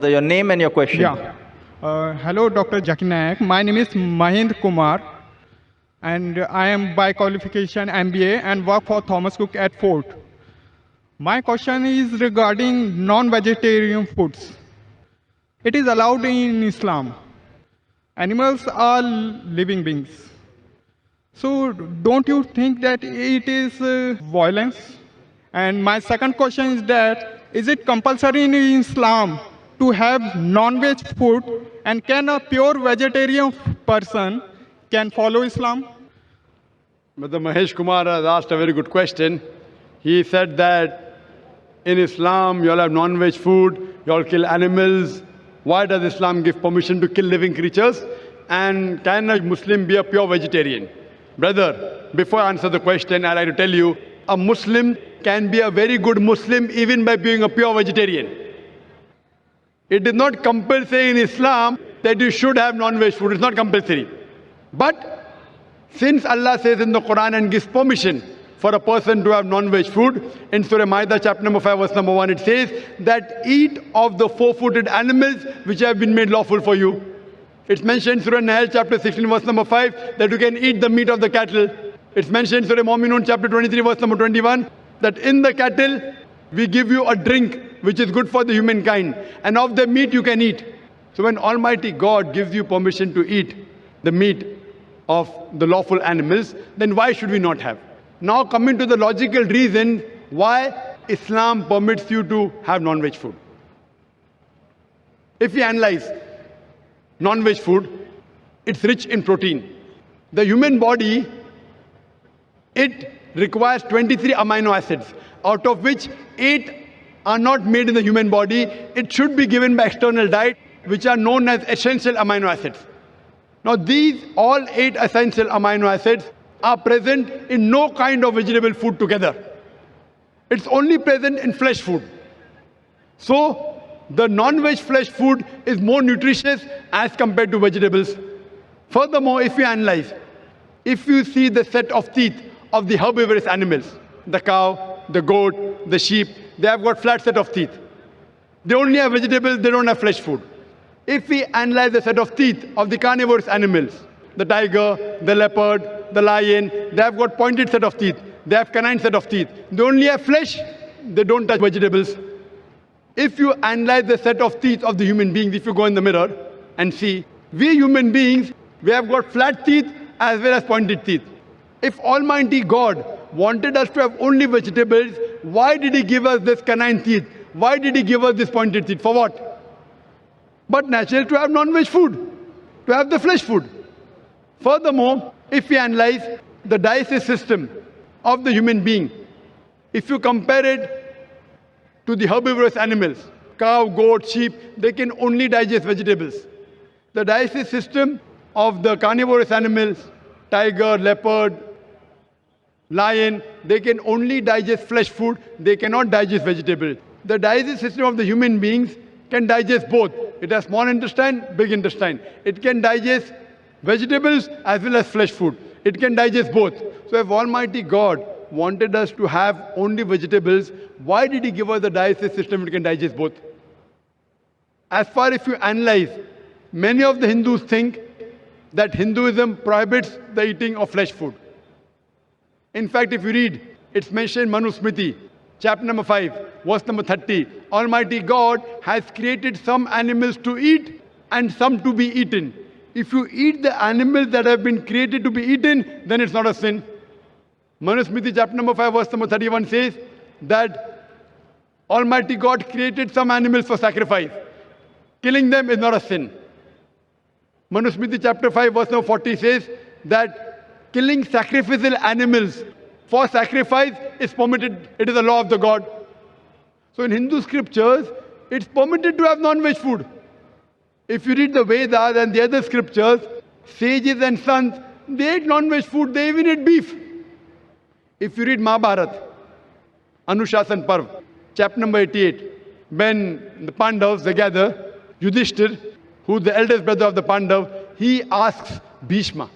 Your name and your question. Yeah. Hello, Dr. Jaki Nayak. My name is Mahendra Kumar, and I am by qualification MBA and work for Thomas Cook at Fort. My question is regarding non-vegetarian foods. It is allowed in Islam. Animals are living beings. So don't you think that it is violence? And my second question is that, is it compulsory in Islam to have non-veg food, and can a pure vegetarian person can follow Islam? Mr. Mahesh Kumar has asked a very good question. He said that in Islam you all have non-veg food, you all kill animals. Why does Islam give permission to kill living creatures? And can a Muslim be a pure vegetarian? Brother, before I answer the question, I'd like to tell you, a Muslim can be a very good Muslim even by being a pure vegetarian. It is not compulsory in Islam that you should have non-veg food. It's not compulsory. But since Allah says in the Quran and gives permission for a person to have non-veg food, in Surah Ma'idah chapter number 5 verse number 1, it says that eat of the four-footed animals which have been made lawful for you. It's mentioned in Surah Nahl chapter 16 verse number 5 that you can eat the meat of the cattle. It's mentioned in Surah Mu'minun chapter 23 verse number 21 that in the cattle we give you a drink which is good for the humankind, and of the meat you can eat. So when Almighty God gives you permission to eat the meat of the lawful animals, then why should we not have? Now coming to the logical reason why Islam permits you to have non-veg food. If we analyze non-veg food, it's rich in protein. The human body, it requires 23 amino acids, out of which 8 are not made in the human body. It should be given by external diet, which are known as essential amino acids. Now these all 8 essential amino acids are present in no kind of vegetable food together. It's only present in flesh food. So the non-veg flesh food is more nutritious as compared to vegetables. Furthermore, if you analyze, if you see the set of teeth of the herbivorous animals, the cow, the goat, the sheep, they have got flat set of teeth. They only have vegetables, they don't have flesh food. If we analyze the set of teeth of the carnivorous animals, the tiger, the leopard, the lion, they have got pointed set of teeth. They have canine set of teeth. They only have flesh, they don't touch vegetables. If you analyze the set of teeth of the human beings, if you go in the mirror and see, we human beings, we have got flat teeth as well as pointed teeth. If Almighty God wanted us to have only vegetables, why did He give us this canine teeth? Why did He give us this pointed teeth? For what? But naturally to have non-veg food, to have the flesh food. Furthermore, if we analyze the digestive system of the human being, if you compare it to the herbivorous animals, cow, goat, sheep, they can only digest vegetables. The digestive system of the carnivorous animals, tiger, leopard, lion, they can only digest flesh food, they cannot digest vegetables. The digestive system of the human beings can digest both. It has small intestine, big intestine. It can digest vegetables as well as flesh food. It can digest both. So if Almighty God wanted us to have only vegetables, why did He give us the digestive system which can digest both? As far as you analyze, many of the Hindus think that Hinduism prohibits the eating of flesh food. In fact, if you read, it's mentioned in Manu Smriti, chapter number 5, verse number 30. Almighty God has created some animals to eat and some to be eaten. If you eat the animals that have been created to be eaten, then it's not a sin. Manu Smriti, chapter number 5, verse number 31 says that Almighty God created some animals for sacrifice. Killing them is not a sin. Manu Smriti, chapter 5, verse number 40 says that killing sacrificial animals for sacrifice is permitted. It is the law of the God. So in Hindu scriptures, it's permitted to have non-veg food. If you read the Vedas and the other scriptures, sages and sons, they ate non-veg food, they even ate beef. If you read Mahabharata, Anushasan Parv, chapter number 88, when the Pandavas, they gather, Yudhishthir, who is the eldest brother of the Pandav, he asks Bhishma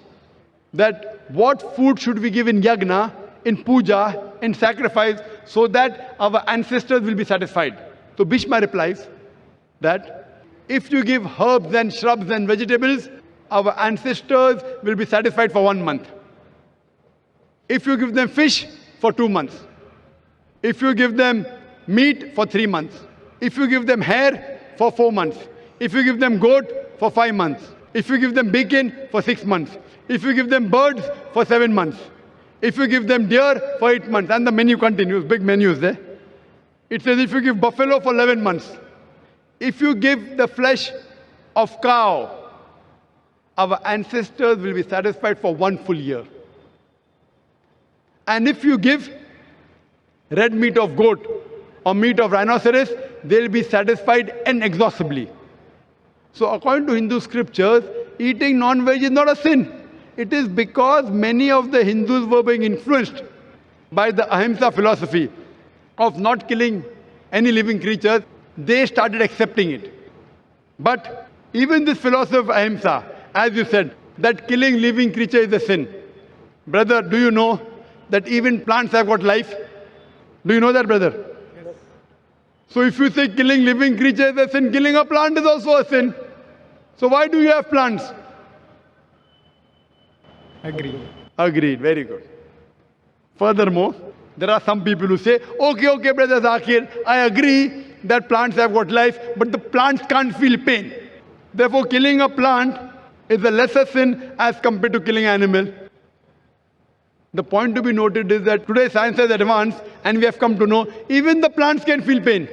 that what food should we give in yagna, in puja, in sacrifice, so that our ancestors will be satisfied. So Bhishma replies that if you give herbs and shrubs and vegetables, our ancestors will be satisfied for 1 month. If you give them fish, for 2 months. If you give them meat, for 3 months. If you give them hair, for 4 months. If you give them goat, for 5 months. If you give them bacon, for 6 months. If you give them birds, for 7 months. If you give them deer, for 8 months. And the menu continues, big menu is there. It says if you give buffalo, for 11 months. If you give the flesh of cow, our ancestors will be satisfied for 1 full year. And if you give red meat of goat or meat of rhinoceros, they'll be satisfied inexhaustibly. So according to Hindu scriptures, eating non-veg is not a sin. It is because many of the Hindus were being influenced by the Ahimsa philosophy of not killing any living creatures. They started accepting it. But even this philosophy of Ahimsa, as you said, that killing living creature is a sin. Brother, do you know that even plants have got life? Do you know that, brother? Yes. So if you say killing living creature is a sin, killing a plant is also a sin. So why do you have plants? Agreed. Agreed, very good. Furthermore, there are some people who say, okay, brother Zakir, I agree that plants have got life, but the plants can't feel pain. Therefore, killing a plant is a lesser sin as compared to killing an animal. The point to be noted is that today science has advanced and we have come to know even the plants can feel pain.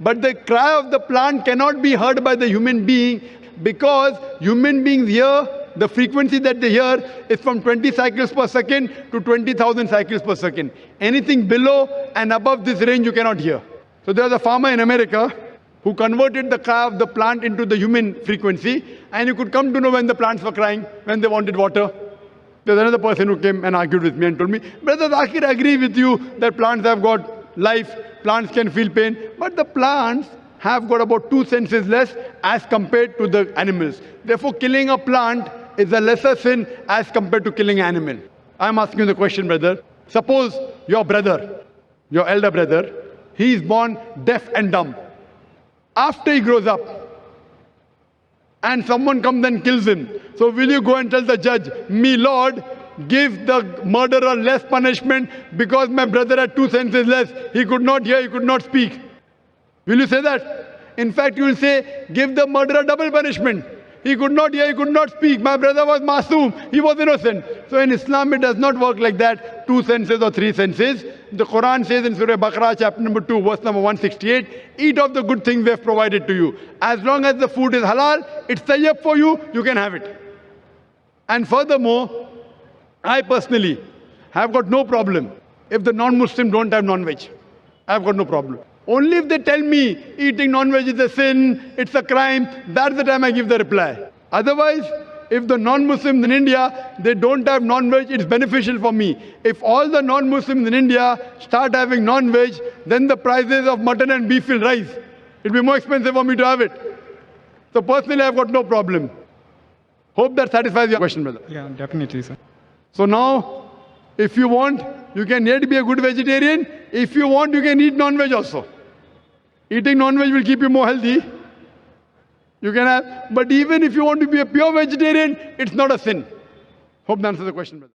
But the cry of the plant cannot be heard by the human being because human beings hear, the frequency that they hear is from 20 cycles per second to 20,000 cycles per second. Anything below and above this range you cannot hear. So there was a farmer in America who converted the cry of the plant into the human frequency, and you could come to know when the plants were crying, when they wanted water. There's another person who came and argued with me and told me, Brother Zakir, I agree with you that plants have got life, plants can feel pain, but the plants have got about 2 senses less as compared to the animals. Therefore, killing a plant is a lesser sin as compared to killing an animal. I'm asking you the question, brother. Suppose your brother, your elder brother, he is born deaf and dumb. After he grows up, and someone comes and kills him. So will you go and tell the judge, me Lord, give the murderer less punishment because my brother had 2 senses less. He could not hear, he could not speak. Will you say that? In fact, you will say, give the murderer double punishment. He could not hear, he could not speak. My brother was masoom, he was innocent. So in Islam, it does not work like that, 2 senses or 3 senses. The Quran says in Surah Baqarah, chapter number 2, verse number 168, eat of the good things we have provided to you. As long as the food is halal, it's tayyib for you, you can have it. And furthermore, I personally have got no problem if the non-Muslim don't have non-veg. I've got no problem. Only if they tell me eating non-veg is a sin, it's a crime, that's the time I give the reply. Otherwise, if the non-Muslims in India, they don't have non-veg, it's beneficial for me. If all the non-Muslims in India start having non-veg, then the prices of mutton and beef will rise. It'll be more expensive for me to have it. So personally, I've got no problem. Hope that satisfies your question, brother. Yeah, definitely, sir. So now, if you want, you can yet be a good vegetarian. If you want, you can eat non-veg also. Eating non-veg will keep you more healthy. You can have, but even if you want to be a pure vegetarian, it's not a sin. Hope that answers the question, brother.